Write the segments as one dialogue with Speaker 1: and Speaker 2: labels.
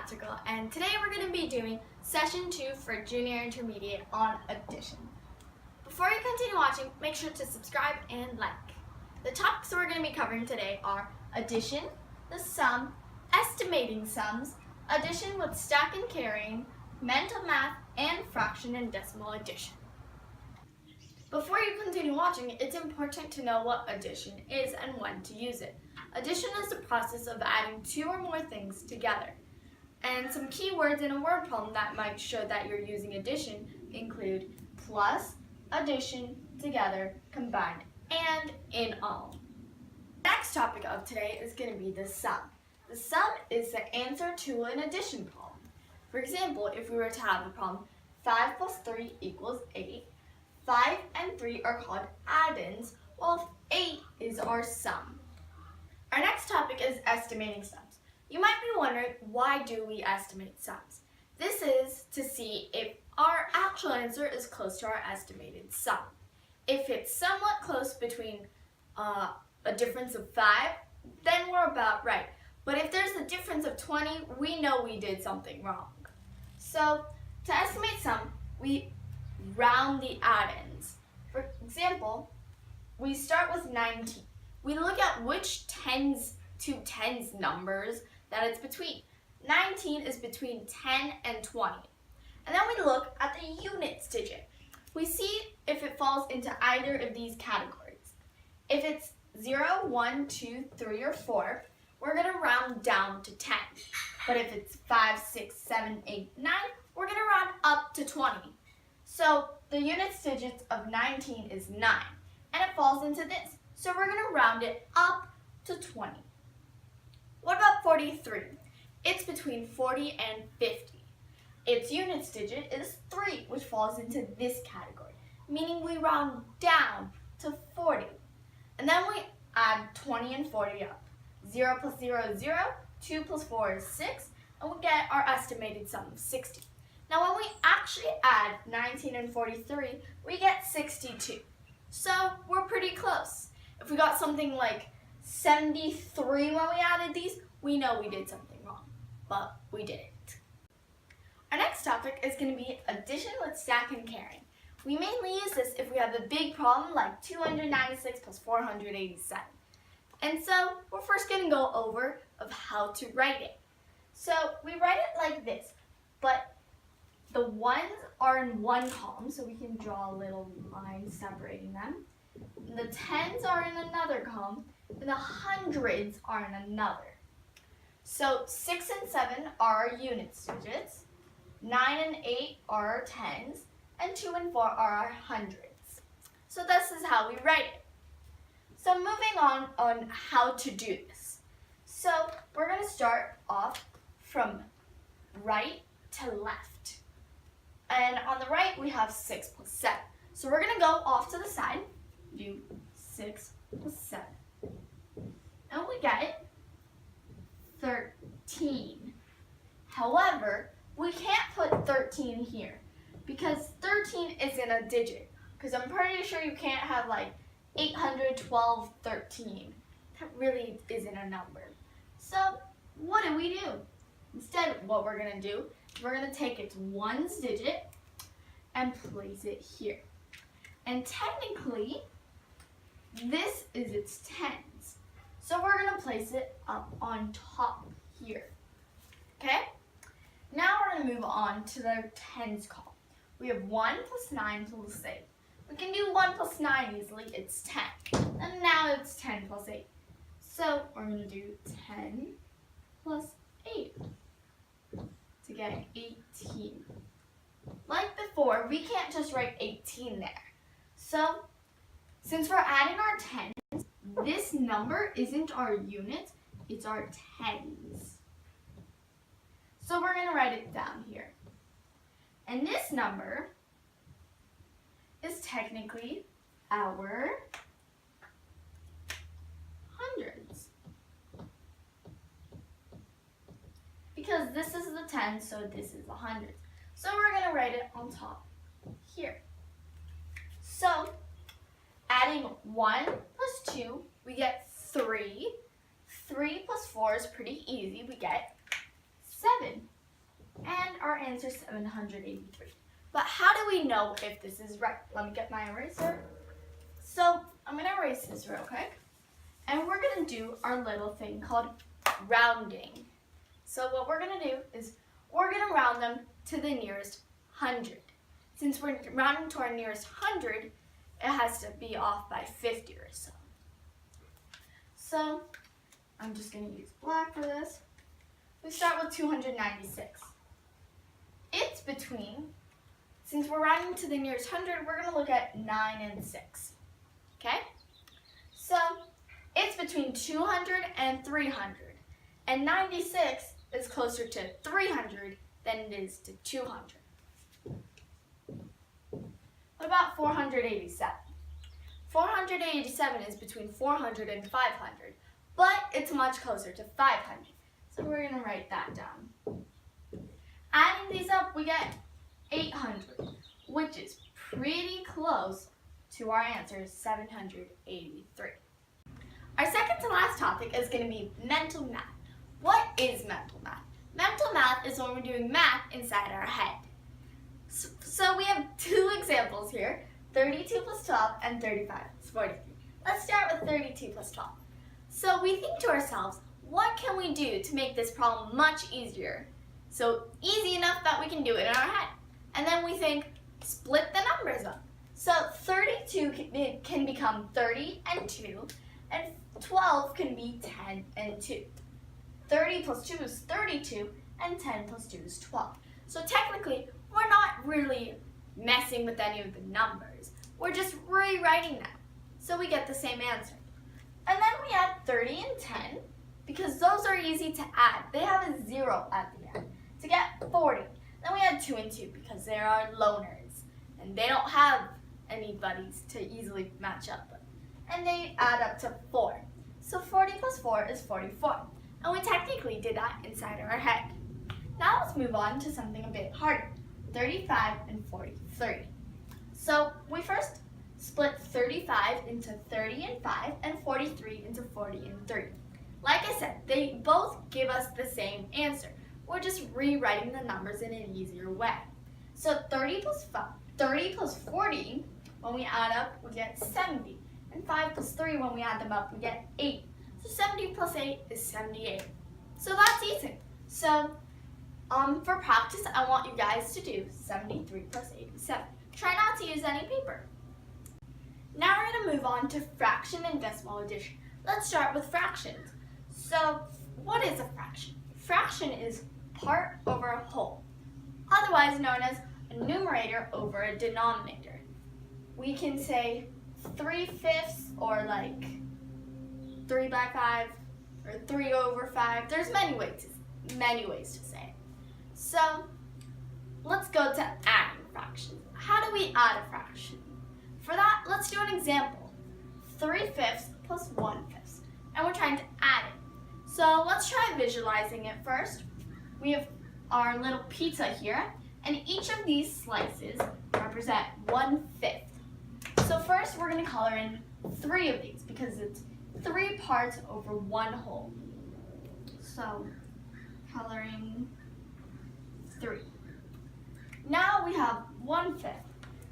Speaker 1: Mathematical, and today we're going to be doing session 2 for junior intermediate on addition. Before you continue watching, make sure to subscribe and like. The topics we're going to be covering today are addition, the sum, estimating sums, addition with stack and carrying, mental math, and fraction and decimal addition. Before you continue watching, it's important to know what addition is and when to use it. Addition is the process of adding two or more things together. And some key words in a word problem that might show that you're using addition include plus, addition, together, combined, and in all. The next topic of today is going to be the sum. The sum is the answer to an addition problem. For example, if we were to have the problem 5 plus 3 equals 8, 5 and 3 are called add-ins, while 8 is our sum. Our next topic is estimating sums. You might be wondering, why do we estimate sums? This is to see if our actual answer is close to our estimated sum. If it's somewhat close between a difference of 5, then we're about right. But if there's a difference of 20, we know we did something wrong. So to estimate sum, we round the add-ins. For example, we start with 19. We look at which tens to tens numbers that it's between. 19 is between 10 and 20. And then we look at the units digit. We see if it falls into either of these categories. If it's 0, 1, 2, 3, or 4, we're going to round down to 10. But if it's 5, 6, 7, 8, 9, we're going to round up to 20. So the units digits of 19 is 9, and it falls into this. So we're going to round it up to 20. What about 43? It's between 40 and 50. Its units digit is 3, which falls into this category, meaning we round down to 40. And then we add 20 and 40 up. 0 plus 0 is 0, 2 plus 4 is 6, and we get our estimated sum of 60. Now when we actually add 19 and 43, we get 62. So we're pretty close. If we got something like 73 when we added these, we know we did something wrong, but we didn't. Our next topic is going to be addition with stack and carrying. We mainly use this if we have a big problem like 296 plus 487. And so we're first going to go over of how to write it. So we write it like this, but the ones are in one column, so we can draw a little line separating them. The tens are in another column, and the hundreds are in another. So 6 and 7 are our units digits, 9 and 8 are our tens, and 2 and 4 are our hundreds. So this is how we write it. So moving on how to do this. So we're going to start off from right to left. And on the right, we have 6 plus 7. So we're going to go off to the side, do 6 plus 7. And we get 13. However, we can't put 13 here because 13 isn't a digit. Because I'm pretty sure you can't have like 812, 13. That really isn't a number. So what do? Instead, what we're going to do, we're going to take its ones digit and place it here. And technically, this is its tens. So we're going to place it up on top here. Okay? Now we're going to move on to the tens column. We have 1 plus 9 plus 8. We can do 1 plus 9 easily. It's 10. And now it's 10 plus 8. So we're going to do 10 plus 8 to get 18. Like before, we can't just write 18 there. So since we're adding our tens, this number isn't our units, it's our tens. So we're going to write it down here. And this number is technically our hundreds. Because this is the tens, so this is the hundreds. So we're going to write it on top here. So adding 1 plus 2, we get 3. 3 plus 4 is pretty easy. We get 7. And our answer is 783. But how do we know if this is right? Let me get my eraser. So I'm going to erase this real quick. And we're going to do our little thing called rounding. So what we're going to do is we're going to round them to the nearest 100. Since we're rounding to our nearest 100, it has to be off by 50 or so. So I'm just going to use black for this. We start with 296. It's between, since we're rounding to the nearest 100, we're going to look at 9 and 6. Okay? So it's between 200 and 300. And 96 is closer to 300 than it is to 200. What about 487? 487 is between 400 and 500, but it's much closer to 500. So we're going to write that down. Adding these up, we get 800, which is pretty close to our answer, 783. Our second to last topic is going to be mental math. What is mental math? Mental math is when we're doing math inside our head. So we have two examples here, 32 plus 12 and 35 is 43. Let's start with 32 plus 12. So we think to ourselves, what can we do to make this problem much easier? So easy enough that we can do it in our head. And then we think, split the numbers up. So 32 can become 30 and 2, and 12 can be 10 and 2. 30 plus 2 is 32, and 10 plus 2 is 12. So technically, we're not really messing with any of the numbers. We're just rewriting them. So we get the same answer. And then we add 30 and 10, because those are easy to add. They have a 0 at the end to get 40. Then we add 2 and 2 because they are loners, and they don't have anybody's to easily match up with. And they add up to 4. So 40 plus 4 is 44. And we technically did that inside our head. Now let's move on to something a bit harder, 35 and 43. So we first split 35 into 30 and 5 and 43 into 40 and 3. Like I said, they both give us the same answer. We're just rewriting the numbers in an easier way. So 30 plus 40, when we add up, we get 70. And 5 plus 3, when we add them up, we get 8. So 70 plus 8 is 78. So that's easy. So for practice, I want you guys to do 73 plus 87. Try not to use any paper. Now we're going to move on to fraction and decimal addition. Let's start with fractions. So what is a fraction? Fraction is part over a whole, otherwise known as a numerator over a denominator. We can say 3/5 or like 3 by 5 or 3 over 5. There's many ways to say it. So let's go to adding fractions. How do we add a fraction? For that, let's do an example. 3/5 plus 1/5. And we're trying to add it. So let's try visualizing it first. We have our little pizza here, and each of these slices represent 1/5. So first we're going to color in 3 of these because it's 3 parts over 1 whole. So coloring 3. Now we have 1/5.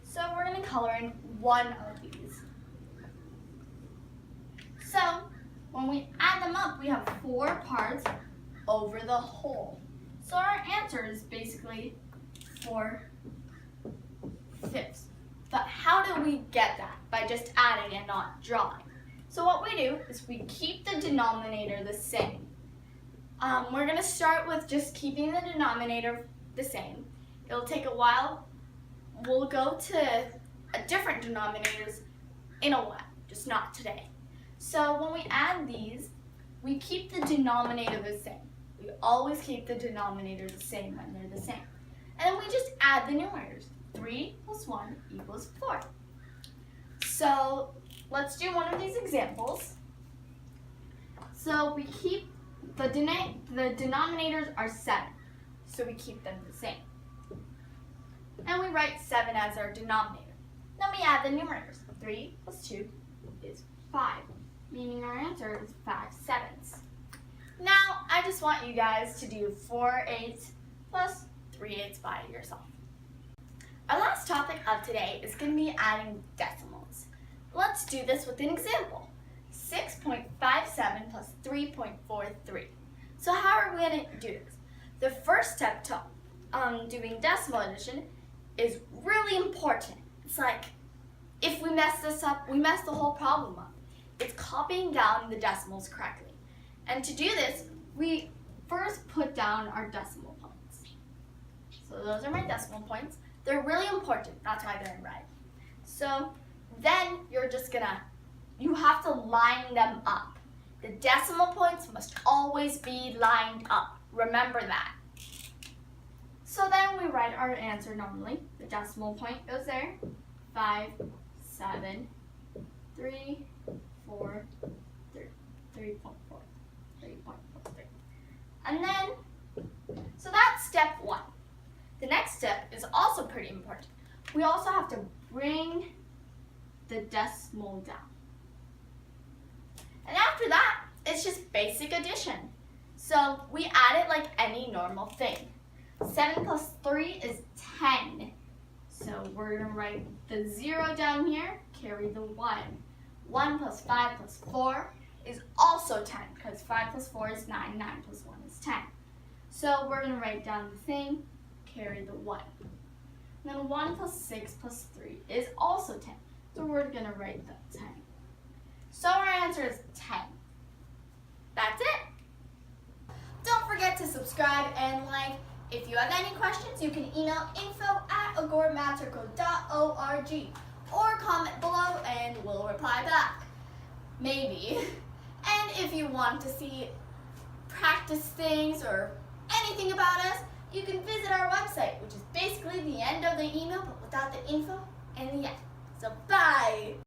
Speaker 1: So we're going to color in 1 of these. So when we add them up, we have 4 parts over the whole. So our answer is basically 4/5. But how do we get that? By just adding and not drawing. So what we do is we keep the denominator the same. We're going to start with just keeping the denominator the same. It'll take a while. We'll go to different denominators in a while, just not today. So when we add these, we keep the denominator the same. We always keep the denominator the same when they're the same. And then we just add the numerators. 3 plus 1 equals 4. So let's do one of these examples. So we keep the denominators are 7. So we keep them the same. And we write 7 as our denominator. Then we add the numerators. 3 plus 2 is 5, meaning our answer is 5/7. Now, I just want you guys to do 4/8 plus 3/8 by yourself. Our last topic of today is going to be adding decimals. Let's do this with an example. 6.57 plus 3.43. So how are we going to do this? The first step to doing decimal addition is really important. It's like, if we mess this up, we mess the whole problem up. It's copying down the decimals correctly. And to do this, we first put down our decimal points. So those are my decimal points. They're really important, that's why they're in red. So then you have to line them up. The decimal points must always be lined up. Remember that. So then we write our answer normally. The decimal point goes there. 5, 7, 3, 4, 3.4. And then, so that's step 1. The next step is also pretty important. We also have to bring the decimal down. And after that, it's just basic addition. So we add it like any normal thing. 7 plus 3 is 10. So we're going to write the 0 down here, carry the 1. 1 plus 5 plus 4 is also 10, because 5 plus 4 is 9, 9 plus 1 is 10. So we're going to write down the thing, carry the 1. And then 1 plus 6 plus 3 is also 10. So we're going to write the 10. So our answer is 10. That's it. Don't forget to subscribe and like. If you have any questions, you can email info@agoramastercode.org or comment below and we'll reply back. Maybe. And if you want to see practice things or anything about us, you can visit our website, which is basically the end of the email, but without the info and the end. So bye!